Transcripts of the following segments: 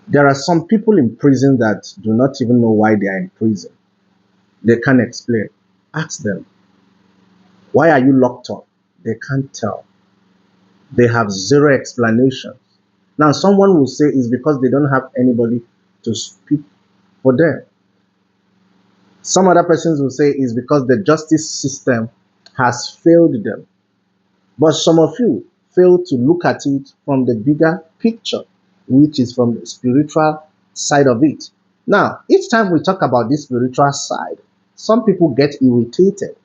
There are some people in prison that do not even know why they are in prison. They can't explain. Ask them, why are you locked up? They can't tell. They have zero explanations. Now, someone will say it's because they don't have anybody to speak for them. Some other persons will say it's because the justice system has failed them. But some of you fail to look at it from the bigger picture, which is from the spiritual side of it. Now, each time we talk about this spiritual side, some people get irritated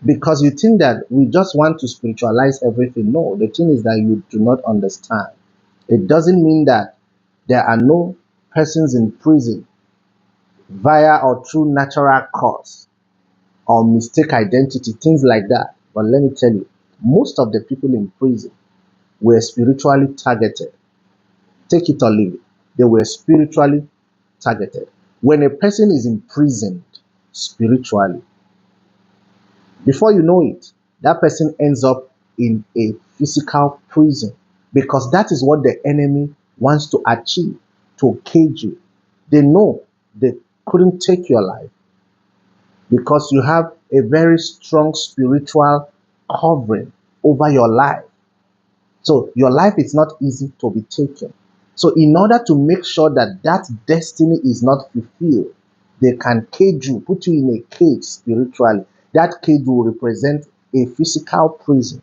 because you think that we just want to spiritualize everything. No, the thing is that you do not understand. It doesn't mean that there are no persons in prison via or through natural cause or mistake identity, things like that. But let me tell you, most of the people in prison were spiritually targeted. Take it or leave it. They were spiritually targeted. When a person is imprisoned spiritually, before you know it, that person ends up in a physical prison because that is what the enemy wants to achieve, to cage you. They know they couldn't take your life because you have a very strong spiritual covering over your life. So your life is not easy to be taken. So in order to make sure that that destiny is not fulfilled, they can cage you, put you in a cage spiritually. That cage will represent a physical prison.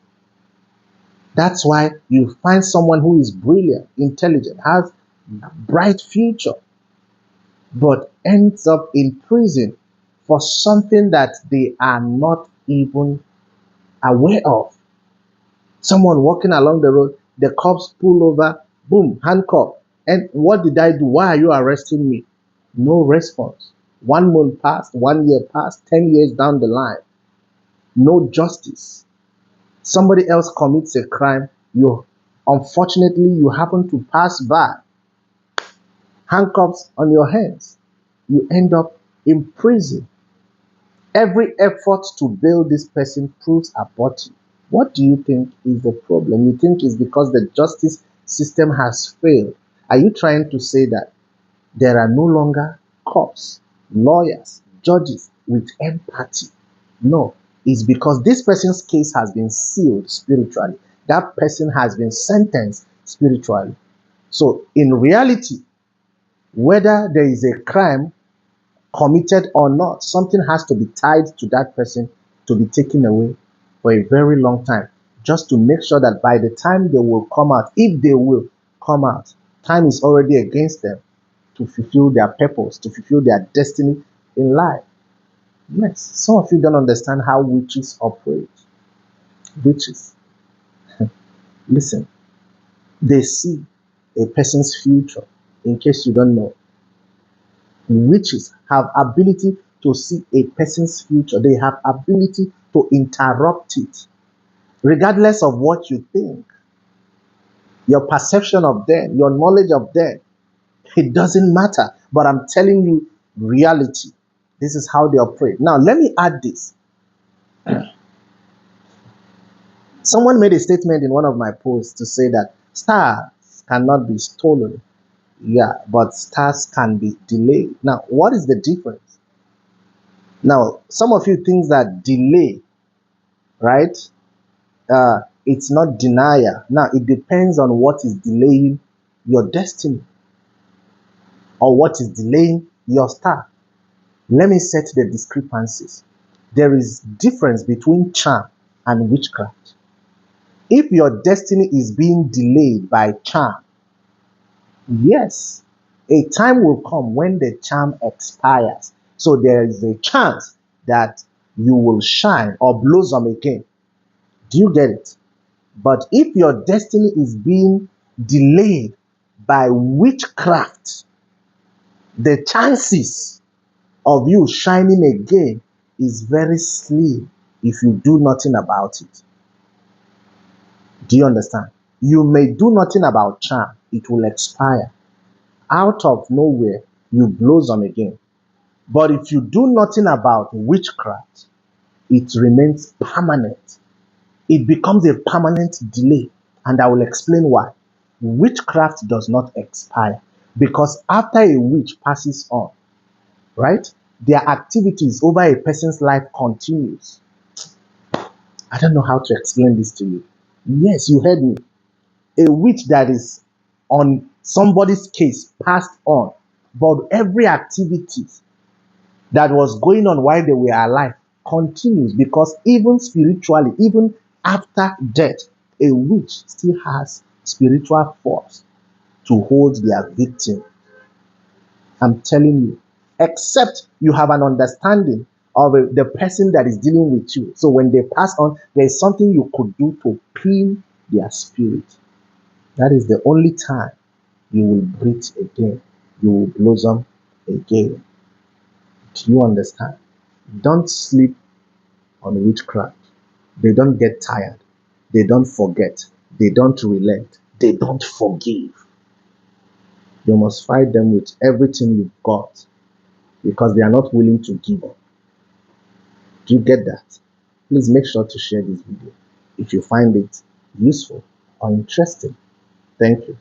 That's why you find someone who is brilliant, intelligent, has bright future, but ends up in prison for something that they are not even aware of. Someone walking along the road, the cops pull over, boom, handcuff. And what did I do? Why are you arresting me? No response. 1 month passed, 1 year passed, 10 years down the line. No justice. Somebody else commits a crime. Unfortunately, you happen to pass by. Handcuffs on your hands. You end up in prison. Every effort to bail this person proves abortive. What do you think is the problem? You think it's because the justice system has failed? Are you trying to say that there are no longer cops, lawyers, judges with empathy? No, it's because this person's case has been sealed spiritually. That person has been sentenced spiritually. So, in reality, whether there is a crime committed or not, something has to be tied to that person to be taken away for a very long time, just to make sure that by the time they will come out, if they will come out, time is already against them to fulfill their purpose, to fulfill their destiny in life. Yes, some of you don't understand how witches operate. Witches, listen, they see a person's future. In case you don't know, witches have ability to see a person's future. They have ability to interrupt it, regardless of what you think, your perception of them, your knowledge of them. It doesn't matter. But I'm telling you reality. This is how they operate. Now, let me add this. Someone made a statement in one of my posts to say that stars cannot be stolen. Yeah, but stars can be delayed. Now, what is the difference? Now, some of you think that delay, right? It's not denial. Now, it depends on what is delaying your destiny or what is delaying your star. Let me set the discrepancies. There is difference between charm and witchcraft. If your destiny is being delayed by charm, yes, a time will come when the charm expires. So there is a chance that you will shine or blossom again. Do you get it? But if your destiny is being delayed by witchcraft, the chances of you shining again is very slim if you do nothing about it. Do you understand? You may do nothing about charm, it will expire. Out of nowhere, you blossom again. But if you do nothing about witchcraft, it remains permanent. It becomes a permanent delay. And I will explain why. Witchcraft does not expire, Because after a witch passes on, right, their activities over a person's life continues. I don't know how to explain this to you. Yes, you heard me. A witch that is on somebody's case passed on, but every activity that was going on while they were alive continues, because even spiritually, even after death, a witch still has spiritual force to hold their victim. I'm telling you, except you have an understanding of the person that is dealing with you. So when they pass on, there's something you could do to pin their spirit. That is the only time you will breathe again. You will blossom again. Do you understand? Don't sleep on witchcraft. They don't get tired. They don't forget. They don't relent. They don't forgive. You must fight them with everything you've got, because they are not willing to give up. Do you get that? Please make sure to share this video if you find it useful or interesting. Thank you.